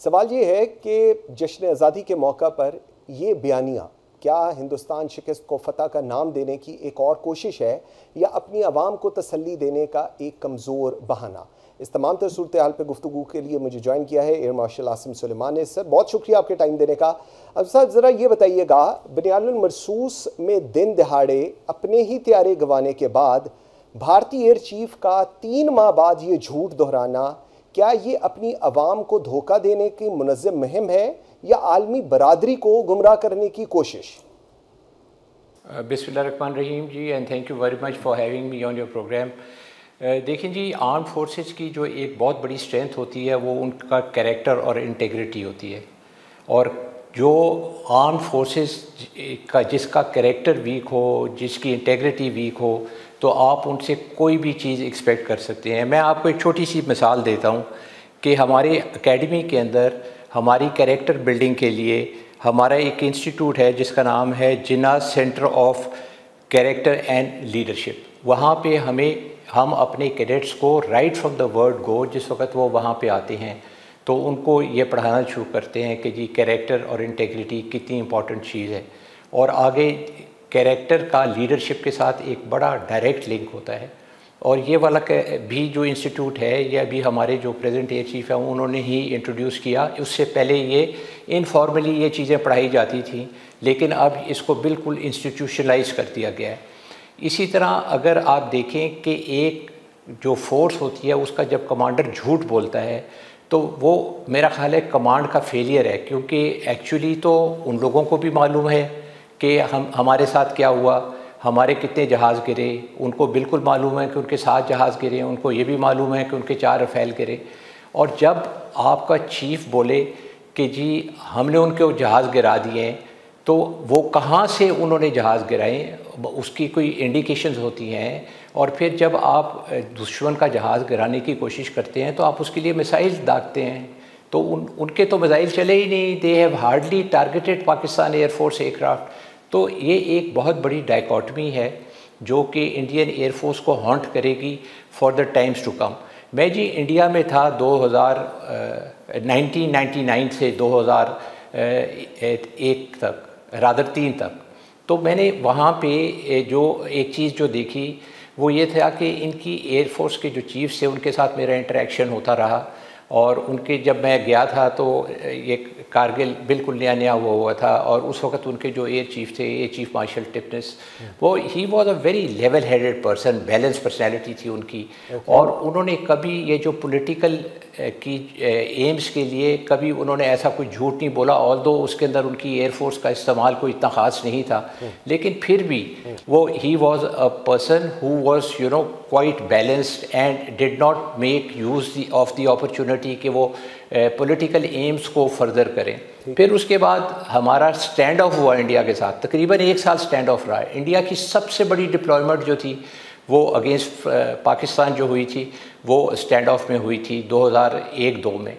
सवाल ये है कि जश्न आज़ादी के मौका पर ये बयानिया क्या हिंदुस्तान शिकस्त को फतह का नाम देने की एक और कोशिश है या अपनी आवाम को तसल्ली देने का एक कमज़ोर बहाना। इस तमाम तर सूरत हाल पर गुफ्तगू के लिए मुझे ज्वाइन किया है एयर मार्शल आसिम सुलेमान ने। सर बहुत शुक्रिया आपके टाइम देने का। अब सर ज़रा ये बताइएगा, बनियानुल मरसूस में दिन दिहाड़े अपने ही त्यारे गंवाने के बाद भारतीय एयर चीफ का 3 माह बाद ये झूठ दोहराना, क्या ये अपनी आवाम को धोखा देने की मुनज़्ज़म मुहिम है या आलमी बरादरी को गुमराह करने की कोशिश? बिस्मिल्लाहिर्रहमानिर्रहीम जी, and thank you very much for having me on your program. देखें जी, आर्म फोर्सेस की जो एक बहुत बड़ी स्ट्रेंथ होती है वो उनका कैरेक्टर और इंटेग्रिटी होती है। और जो आर्म फोर्सेस का जिसका कैरेक्टर वीक हो, जिसकी इंटेग्रिटी वीक हो, तो आप उनसे कोई भी चीज़ एक्सपेक्ट कर सकते हैं। मैं आपको एक छोटी सी मिसाल देता हूँ कि हमारे एकेडमी के अंदर हमारी कैरेक्टर बिल्डिंग के लिए हमारा एक इंस्टीट्यूट है जिसका नाम है Jinnah centre of character and leadership. वहाँ पे हम अपने कैडेट्स को right from the word go, जिस वक्त वो वहाँ पे आते हैं तो उनको ये पढ़ाना शुरू करते हैं कि जी कैरेक्टर और इंटेग्रिटी कितनी इम्पॉर्टेंट चीज़ है। और आगे कैरेक्टर का लीडरशिप के साथ एक बड़ा डायरेक्ट लिंक होता है। और ये वाला भी जो इंस्टीट्यूट है, ये अभी हमारे जो प्रेजेंट एयर चीफ है उन्होंने ही इंट्रोड्यूस किया। उससे पहले ये इनफॉर्मली ये चीज़ें पढ़ाई जाती थी, लेकिन अब इसको बिल्कुल इंस्टीट्यूशनलाइज कर दिया गया है। इसी तरह अगर आप देखें कि एक जो फोर्स होती है उसका जब कमांडर झूठ बोलता है तो वो मेरा ख्याल है कमांड का फेलियर है, क्योंकि एक्चुअली तो उन लोगों को भी मालूम है कि हमारे साथ क्या हुआ, हमारे कितने जहाज़ गिरे, उनको बिल्कुल मालूम है कि उनके 7 जहाज़ गिरे, उनको ये भी मालूम है कि उनके 4 रफ़ेल गिरे। और जब आपका चीफ बोले कि जी हमने उनके जहाज़ गिरा दिए हैं, तो वो कहाँ से उन्होंने जहाज़ गिराए उसकी कोई इंडिकेशंस होती हैं। और फिर जब आप दुश्मन का जहाज़ गिराने की कोशिश करते हैं तो आप उसके लिए मिसाइल दागते हैं, तो उनके तो मिसाइल चले ही नहीं। They have hardly targeted Pakistan air force aircraft. तो ये एक बहुत बड़ी डायकॉटमी है जो कि इंडियन एयरफोर्स को हॉन्ट करेगी for the times to come. मैं जी इंडिया में था 1999 से 2001 तक, रादर 3 तक। तो मैंने वहाँ पे जो एक चीज़ जो देखी वो ये था कि इनकी एयरफोर्स के जो चीफ्स थे उनके साथ मेरा इंटरेक्शन होता रहा। और उनके जब मैं गया था तो ये कारगिल बिल्कुल नया नया हुआ था, और उस वक्त उनके जो एयर चीफ थे, एयर चीफ मार्शल टिपनेस, वो he was a very level headed person, balance personality थी उनकी। और उन्होंने कभी ये जो पॉलिटिकल की एम्स के लिए कभी उन्होंने ऐसा कोई झूठ नहीं बोला, ऑल्दो उसके अंदर उनकी एयरफोर्स का इस्तेमाल कोई इतना ख़ास नहीं था, लेकिन फिर भी वो he was a person who was quite balanced and did not make use of the opportunity कि वो पॉलिटिकल एम्स को फर्दर करें। फिर उसके बाद हमारा स्टैंड ऑफ हुआ इंडिया के साथ, तकरीबन 1 साल स्टैंड ऑफ रहा है। इंडिया की सबसे बड़ी डिप्लॉयमेंट जो थी वो अगेंस्ट पाकिस्तान जो हुई थी वो स्टैंड ऑफ में हुई थी 2001-2 में।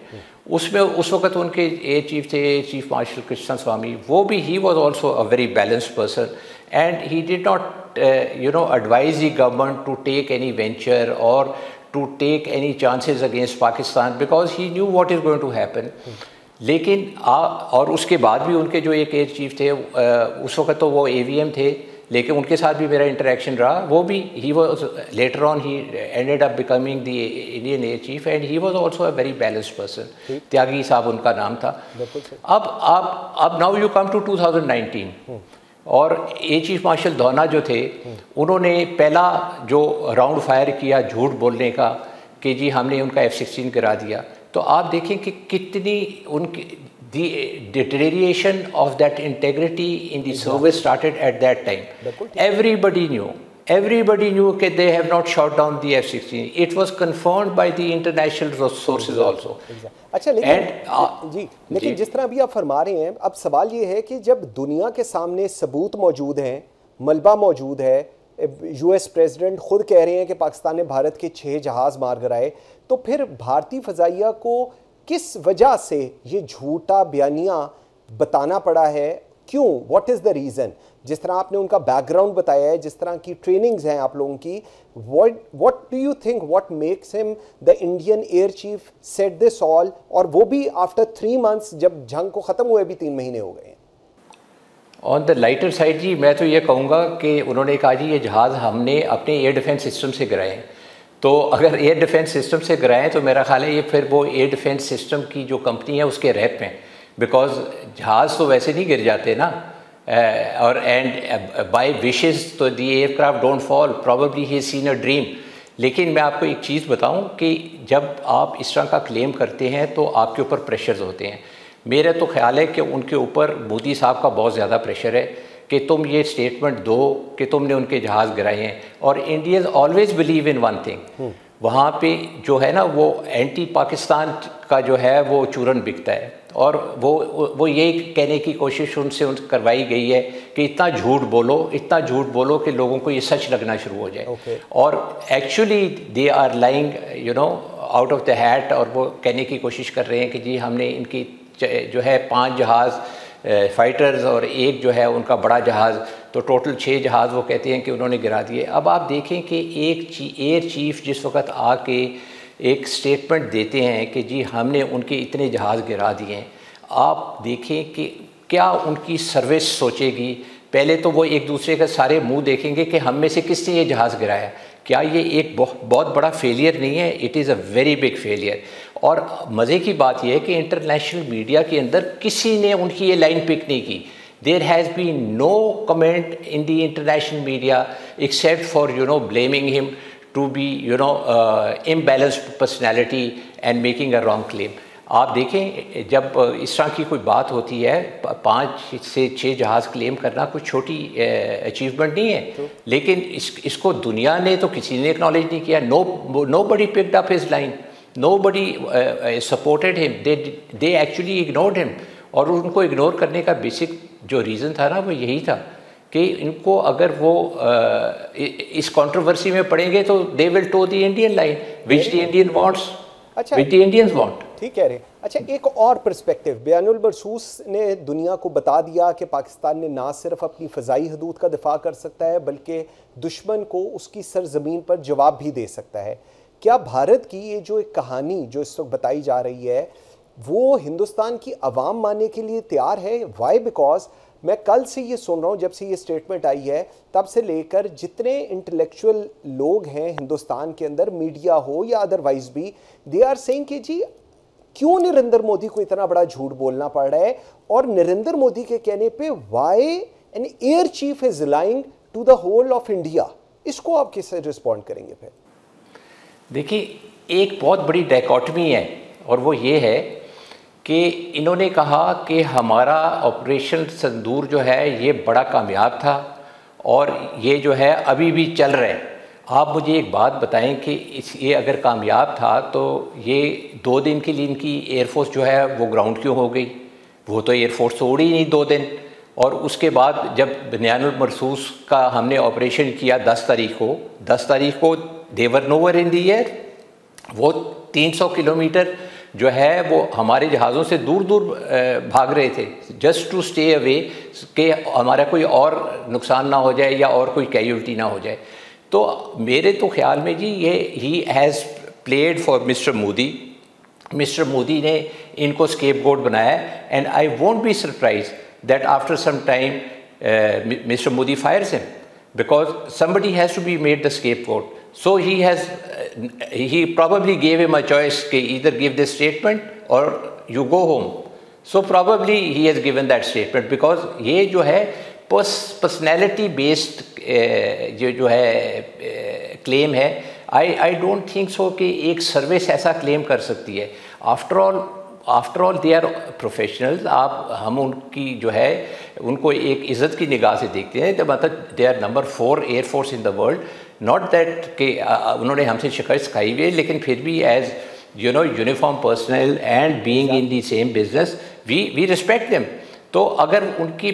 उसमें उस वक्त उनके एयर चीफ थे, चीफ मार्शल कृष्ण स्वामी, वो भी he was also a very balanced person and he did not advise the government to take any venture or to take any chances against Pakistan because he knew what is going to happen. लेकिन और उसके बाद भी उनके जो एक air chief थे उस वक्त तो वो AVM थे, लेकिन उनके साथ भी मेरा इंटरेक्शन रहा। वो भी he was later on he ended up becoming the Indian air chief and he was also a very balanced person. Tyagi साहब उनका नाम था। अब नाउ यू कम टू 2019 और एयर चीफ मार्शल धौना जो थे उन्होंने पहला जो राउंड फायर किया झूठ बोलने का कि जी हमने उनका F-16 गिरा दिया, तो आप देखें कि कितनी उनकी the deterioration of that integrity in the service started at that time. Everybody knew that they have not shot down the F-16. It was confirmed by the international sources also. अच्छा, लेकिन जिस तरह अभी आप फरमा रहे हैं, अब सवाल ये है कि जब दुनिया के सामने सबूत मौजूद हैं, मलबा मौजूद है, US प्रेसिडेंट खुद कह रहे हैं कि पाकिस्तान ने भारत के 6 जहाज़ मार गिराए, तो फिर भारतीय फ़ज़ाइया को किस वजह से ये झूठा बयानिया बताना पड़ा है? क्यों? What is the reason? जिस तरह आपने उनका बैकग्राउंड बताया है, जिस तरह की ट्रेनिंग्स हैं आप लोगों की, what do you think what makes him the Indian air chief set this all, और वो भी आफ्टर 3 months, जब जंग को ख़त्म हुए भी 3 महीने हो गए हैं? ऑन द लाइटर साइड जी, मैं तो ये कहूँगा कि उन्होंने कहा जी ये जहाज़ हमने अपने एयर डिफेंस सिस्टम से गिराए हैं। तो अगर एयर डिफेंस सिस्टम से गिराएं तो मेरा ख्याल है ये फिर वो एयर डिफेंस सिस्टम की जो कंपनी है उसके रैप में, बिकॉज जहाज़ तो वैसे नहीं गिर जाते ना, और एंड बाय विशेस तो the aircraft don't fall, probably he seen a dream. लेकिन मैं आपको एक चीज़ बताऊं कि जब आप इस तरह का क्लेम करते हैं तो आपके ऊपर प्रेशर्स होते हैं। मेरा तो ख्याल है कि उनके ऊपर मोदी साहब का बहुत ज़्यादा प्रेशर है कि तुम ये स्टेटमेंट दो कि तुमने उनके जहाज़ गिराए हैं। और Indians always believe in one thing, वहाँ पे जो है ना वो एंटी पाकिस्तान का जो है वो चूरन बिकता है, और वो ये कहने की कोशिश उनसे करवाई गई है कि इतना झूठ बोलो, इतना झूठ बोलो कि लोगों को ये सच लगना शुरू हो जाए। और actually they are lying you know out of the hat, और वो कहने की कोशिश कर रहे हैं कि जी हमने इनकी जो है 5 जहाज़ फाइटर्स और एक जो है उनका बड़ा जहाज़, तो टोटल 6 जहाज़ वो कहते हैं कि उन्होंने गिरा दिए। अब आप देखें कि एक एयर चीफ जिस वक्त आके एक स्टेटमेंट देते हैं कि जी हमने उनके इतने जहाज़ गिरा दिए हैं, आप देखें कि क्या उनकी सर्विस सोचेगी। पहले तो वो एक दूसरे का सारे मुंह देखेंगे कि हम में से किसने ये जहाज़ गिराया। क्या ये एक बहुत बड़ा फेलियर नहीं है? It is a very big failure. और मज़े की बात यह है कि इंटरनेशनल मीडिया के अंदर किसी ने उनकी ये लाइन पिक नहीं की। There has been no comment in the international media except for blaming him to be imbalanced personality and making a wrong claim. आप देखें जब इस तरह की कोई बात होती है, 5 से 6 जहाज़ क्लेम करना कोई छोटी अचीवमेंट नहीं है, लेकिन इसको दुनिया ने तो किसी ने एक्नॉलेज नहीं किया। Nobody picked up his line, nobody supported him, they actually ignored him. और उनको इग्नोर करने का बेसिक जो रीज़न था ना वो यही था कि इनको अगर वो इस कंट्रोवर्सी में पड़ेंगे तो they will toe the Indian line which the Indian wants, which the Indians want. ठीक कह रहे। अच्छा, एक और पर्सपेक्टिव, बयानुल बरसूस ने दुनिया को बता दिया कि पाकिस्तान ने ना सिर्फ अपनी फ़ज़ाई हदूद का दिफा कर सकता है बल्कि दुश्मन को उसकी सरजमीन पर जवाब भी दे सकता है। क्या भारत की ये जो एक कहानी जो इस वक्त बताई जा रही है वो हिंदुस्तान की आवाम मानने के लिए तैयार है? वाई? बिकॉज मैं कल से ये सुन रहा हूँ, जब से ये स्टेटमेंट आई है तब से लेकर जितने इंटेलेक्चुअल लोग हैं हिंदुस्तान के अंदर, मीडिया हो या अदरवाइज भी, दे आर सेइंग कि जी क्यों नरेंद्र मोदी को इतना बड़ा झूठ बोलना पड़ रहा है, और नरेंद्र मोदी के कहने पे why an air chief is lying to the whole of India. इसको आप कैसे रिस्पॉन्ड करेंगे? फिर देखिए, एक बहुत बड़ी डायकॉटमी है, और वो ये है कि इन्होंने कहा कि हमारा ऑपरेशन सिंदूर जो है ये बड़ा कामयाब था और ये जो है अभी भी चल रहा है। आप मुझे एक बात बताएं कि ये अगर कामयाब था तो ये 2 दिन के लिए इनकी एयरफोर्स जो है वो ग्राउंड क्यों हो गई? वो तो एयरफोर्स तो उड़ी नहीं 2 दिन। और उसके बाद जब बयानुल बरसूस का हमने ऑपरेशन किया 10 तारीख को देवर नोवर इन दी एयर, वो 300 किलोमीटर जो है वो हमारे जहाज़ों से दूर दूर भाग रहे थे, जस्ट टू स्टे अवे कि हमारा कोई और नुकसान ना हो जाए या और कोई कैजुअल्टी ना हो जाए। तो मेरे तो ख्याल में जी ये he has played for mister Modi. Mister Modi ने इनको स्केपगोट बनाया, and I won't be surprise that after some time mister Modi fires him because somebody has to be made the scapegoat. So he probably gave him a choice कि either give this statement or you go home. So probably he has given that statement because ये जो है personality based जो है claim है, I don't think so कि एक service ऐसा क्लेम कर सकती है। After all they are professionals. हम उनकी जो है उनको एक इज़्ज़त की निगाह से देखते हैं, मतलब they are number 4 air force in the world. Not that कि उन्होंने हमसे शिकस्त खाई हुई है, लेकिन फिर भी as uniform personnel and being in the same business we respect them. तो अगर उनकी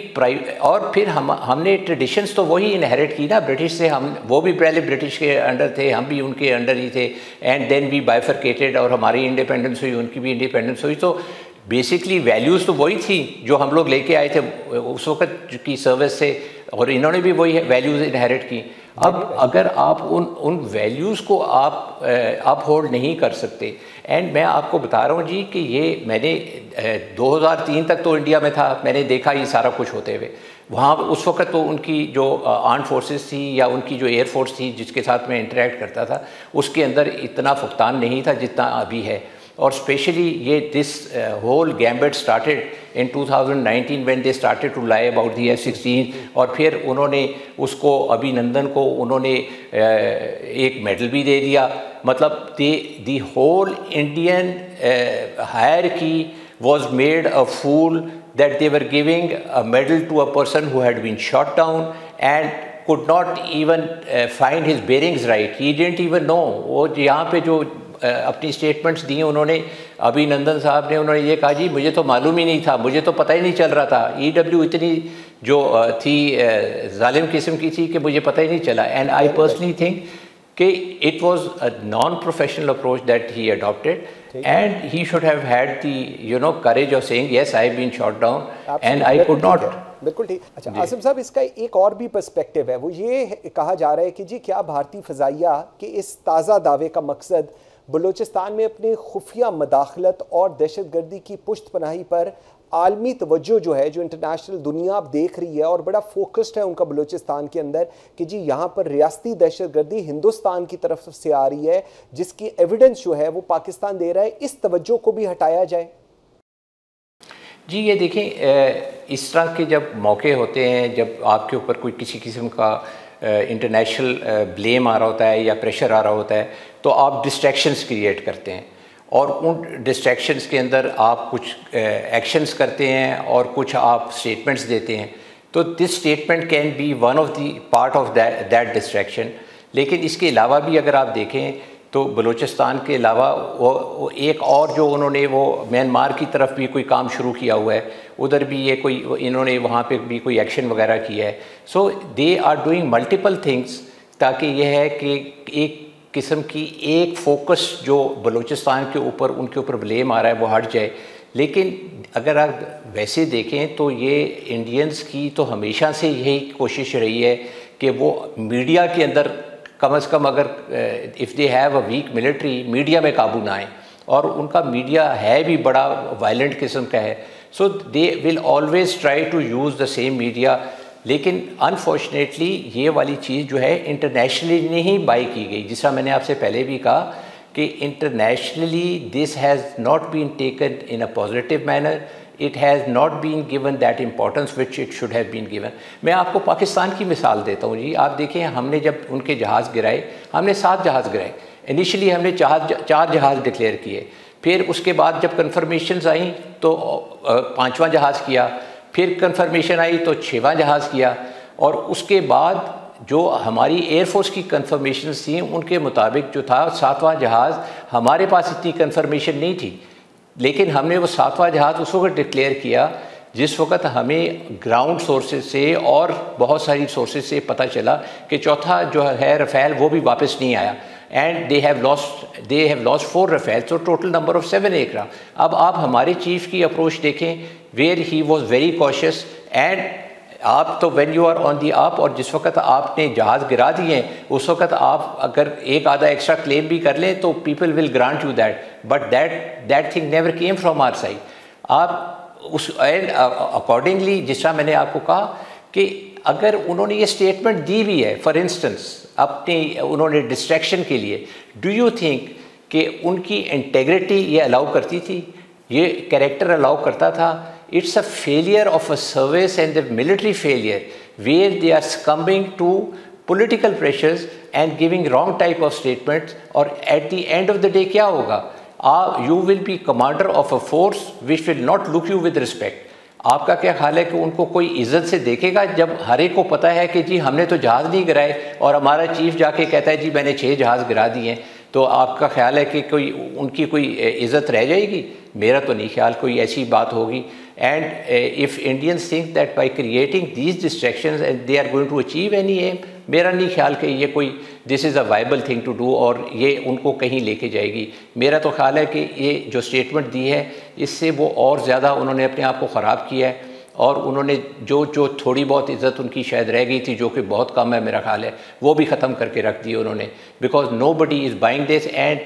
और फिर हमने ट्रेडिशंस तो वही इनहेरिट की ना ब्रिटिश से। हम वो भी पहले ब्रिटिश के अंडर थे, हम भी उनके अंडर ही थे, एंड देन वी बाइफरकेटेड और हमारी इंडिपेंडेंस हुई, उनकी भी इंडिपेंडेंस हुई। तो बेसिकली वैल्यूज़ तो वही थी जो हम लोग लेके आए थे उस वक्त की सर्विस से, और इन्होंने भी वही वैल्यूज़ इनहेरिट की। अब अगर आप उन वैल्यूज़ को आप अपहोल्ड नहीं कर सकते, एंड मैं आपको बता रहा हूँ जी कि ये मैंने 2003 तक तो इंडिया में था, मैंने देखा ये सारा कुछ होते हुए। वहाँ उस वक्त तो उनकी जो आर्म्ड फोर्सेस थी या उनकी जो एयर फोर्स थी जिसके साथ मैं इंटरेक्ट करता था, उसके अंदर इतना फुकतान नहीं था जितना अभी है। और स्पेशली ये this whole gambit started in 2019 when they started to lie about the F-16, और फिर उन्होंने उसको अभिनंदन को उन्होंने एक मेडल भी दे दिया। मतलब the whole Indian hierarchy was made a fool that they were giving a medal to a person who had been shot down and could not even find his bearings right. He didn't even know. वो यहाँ पे जो अपनी statements दी उन्होंने, अभिनंदन साहब ने, उन्होंने ये कहा जी मुझे तो मालूम ही नहीं था, मुझे तो पता ही नहीं चल रहा था। EW इतनी जो थी जालिम किस्म की थी कि मुझे पता ही नहीं चला। एंड आई पर्सनली थिंक कि it was a non professional approach that he adopted, and he should have had the courage of saying yes, I have been shot down and I could not. बिल्कुल ठीक। अच्छा आसिम साहब, इसका एक और भी perspective है, वो ये कहा जा रहा है कि जी क्या भारतीय फ़ज़ाइया के इस ताज़ा दावे का मकसद बलूचिस्तान में अपने खुफिया मदाखलत और दहशतगर्दी की पुश्त पनाही पर आलमी तवज्जो जो है, जो इंटरनेशनल दुनिया अब देख रही है और बड़ा फोकस्ड है उनका बलूचिस्तान के अंदर कि जी यहाँ पर रियासती दहशतगर्दी हिंदुस्तान की तरफ से आ रही है, जिसकी एविडेंस जो है वो पाकिस्तान दे रहा है, इस तवज्जो को भी हटाया जाए? जी ये देखें, इस तरह के जब मौके होते हैं, जब आपके ऊपर कोई किसी किस्म का इंटरनेशनल ब्लेम आ रहा होता है या प्रेशर आ रहा होता है, तो आप डिस्ट्रैक्शंस क्रिएट करते हैं, और उन डिस्ट्रैक्शंस के अंदर आप कुछ एक्शंस करते हैं और कुछ आप स्टेटमेंट्स देते हैं। तो this statement can be one of the part of that distraction. लेकिन इसके अलावा भी अगर आप देखें तो बलूचिस्तान के अलावा वो एक और जो उन्होंने वो म्यांमार की तरफ भी कोई काम शुरू किया हुआ है, उधर भी ये कोई इन्होंने वहाँ पे भी कोई एक्शन वगैरह किया है। So they are doing multiple things, ताकि यह है कि एक किस्म की एक फोकस जो बलूचिस्तान के ऊपर उनके ऊपर ब्लेम आ रहा है वो हट जाए। लेकिन अगर आप वैसे देखें तो ये इंडियंस की तो हमेशा से यही कोशिश रही है कि वो मीडिया के अंदर कम से कम, अगर if they have a weak military, media में काबू ना आए, और उनका मीडिया है भी बड़ा वायलेंट किस्म का है। So they will always try to use the same media. लेकिन अनफॉर्चुनेटली ये वाली चीज़ जो है इंटरनेशनली नहीं बाई की गई। जिस तरह मैंने आपसे पहले भी कहा कि internationally this has not been taken in a positive manner, it has not been given that importance which it should have been given. मैं आपको पाकिस्तान की मिसाल देता हूँ जी। आप देखें, हमने जब उनके जहाज़ गिराए, हमने 7 जहाज़ गिराए। इनिशियली हमने 4 जहाज़ डिक्लेयर किए, फिर उसके बाद जब कन्फर्मेशंस आई तो 5वां जहाज़ किया, फिर कंफर्मेशन आई तो 6वां जहाज़ किया, और उसके बाद जो हमारी एयरफोर्स की कंफर्मेशंस थी उनके मुताबिक जो था 7वां जहाज़, हमारे पास इतनी कंफर्मेशन नहीं थी, लेकिन हमने वो 7वां जहाज़ उस वक्त डिक्लेयर किया जिस वक्त हमें ग्राउंड सोर्सेज से और बहुत सारी सोर्सेज से पता चला कि चौथा जो है रफ़ेल वो भी वापस नहीं आया, and they have lost 4 Rafale, तो टोटल नंबर ऑफ 7 एयरक्राफ्ट। अब आप हमारे चीफ की अप्रोच देखें, where he was very cautious, and आप तो when you are on the up, और जिस वक्त आपने जहाज़ गिरा दिए उस वक्त आप अगर एक आधा एक्स्ट्रा क्लेम भी कर लें तो people will grant you that, but that thing never came from our side. आप उस एंड अकॉर्डिंगली, जिस तरह मैंने आपको कहा कि अगर उन्होंने ये स्टेटमेंट दी भी है, फॉर इंस्टेंस अपनी उन्होंने डिस्ट्रैक्शन के लिए, डू यू थिंक कि उनकी इंटेग्रिटी ये अलाउ करती थी, ये कैरेक्टर अलाउ करता था? It's a failure of a service and the military failure where they are succumbing to political pressures and giving wrong type of statements, और at the end of the day क्या होगा? You will be commander of a force which will not look you with respect. आपका क्या ख्याल है कि उनको कोई इज्जत से देखेगा जब हर एक को पता है कि जी हमने तो जहाज़ नहीं गिराए और हमारा चीफ जाके कहता है जी मैंने 6 जहाज़ गिरा दिए हैं? तो आपका ख्याल है कि कोई उनकी कोई इज़्ज़त रह जाएगी? मेरा तो नहीं ख्याल कोई ऐसी बात होगी। And if Indians think that by creating these distractions and they are going to achieve any aim, मेरा नहीं ख्याल कि ये कोई this is a viable thing to do और ये उनको कहीं लेके जाएगी। मेरा तो ख्याल है कि ये जो स्टेटमेंट दी है इससे वो और ज़्यादा उन्होंने अपने आप को ख़राब किया है और उन्होंने जो थोड़ी बहुत इज़्ज़त उनकी शायद रह गई थी, जो कि बहुत कम है मेरा ख्याल है, वो भी ख़त्म करके रख दी उन्होंने। Because nobody is buying this and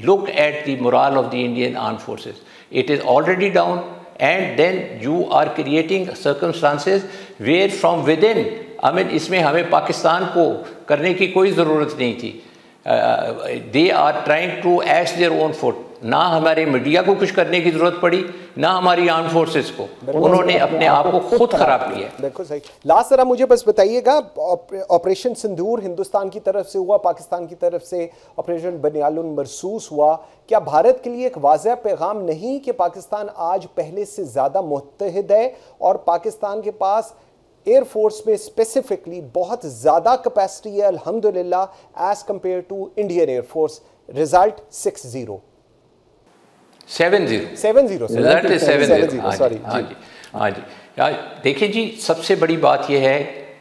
look at the morale of the Indian arm forces, it is already down and then you are creating circumstances where from within, I mean इसमें हमें पाकिस्तान को करने की कोई ज़रूरत नहीं थी। They are trying to axe their own foot, ना हमारे मीडिया को कुछ करने की ज़रूरत पड़ी, ना हमारी आर्म फोर्सेस को, उन्होंने अपने आप को खुद ख़राब किया। बिल्कुल सही। लास्ट जरा मुझे बस बताइएगा, ऑपरेशन सिंदूर हिंदुस्तान की तरफ से हुआ, पाकिस्तान की तरफ से ऑपरेशन बनियालुन मरसूस हुआ, क्या भारत के लिए एक वाज़ेह पैगाम नहीं कि पाकिस्तान आज पहले से ज़्यादा मुत्तहिद है और पाकिस्तान के पास एयरफोर्स में स्पेसिफिकली बहुत ज़्यादा कैपेसिटी है अल्हम्दुलिल्लाह as compare to Indian air force? Result 6-0 7-0 result is 7-0 sorry. हाँ जी देखिए जी, सबसे बड़ी बात यह है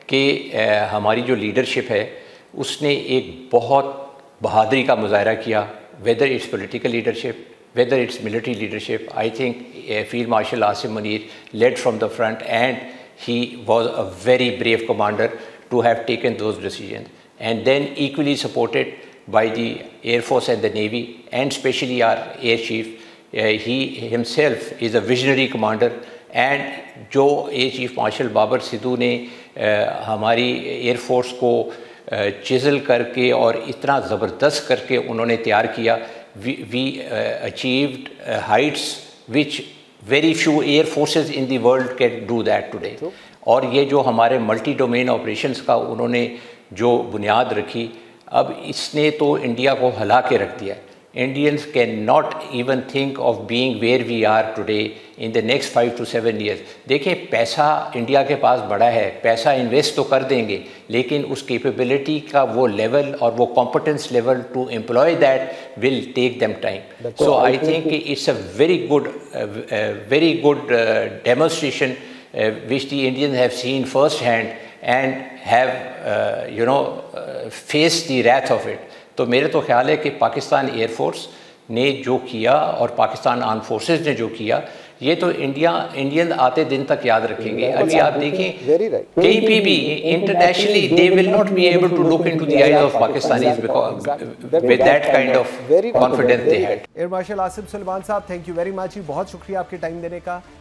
कि हमारी जो लीडरशिप है उसने एक बहुत बहादुरी का मुजाहरा किया, whether it's political leadership, whether it's military leadership. I think Field Marshal Asim Munir led from the front and he was a very brave commander to have taken those decisions. And then equally supported by the Air Force and the Navy and especially our Air Chief. He himself is a visionary commander and जो Air Chief Marshal Babar Sidhu ने हमारी Air Force को चिज़ल करके और इतना ज़बरदस्त करके उन्होंने तैयार किया, we achieved heights which very few air forces in the world can do that today. और ये जो हमारे मल्टी डोमेन ऑपरेशंस का उन्होंने जो बुनियाद रखी, अब इसने तो इंडिया को हिला के रख दिया। Indians cannot even think of being where we are today in the next 5 to 7 years. देखें, पैसा इंडिया के पास बड़ा है, पैसा इन्वेस्ट तो कर देंगे, लेकिन उस कैपेबिलिटी का वो लेवल और वो competence level to employ that will take them time. So I think it's a very good demonstration which the Indians have seen first hand and have faced the wrath of it. तो मेरे तो ख्याल है कि Pakistan air force ने जो किया और पाकिस्तान आर्म फोर्सेस ने जो किया, ये तो इंडियन आते दिन तक याद रखेंगे। अभी आप देखें कहीं पे भी internationally they will not be able to look into the eyes of Pakistanis because with that kind of confidence they had. Air marshal Asim Suleman साहब, थैंक यू वेरी मच, बहुत शुक्रिया आपके टाइम देने का।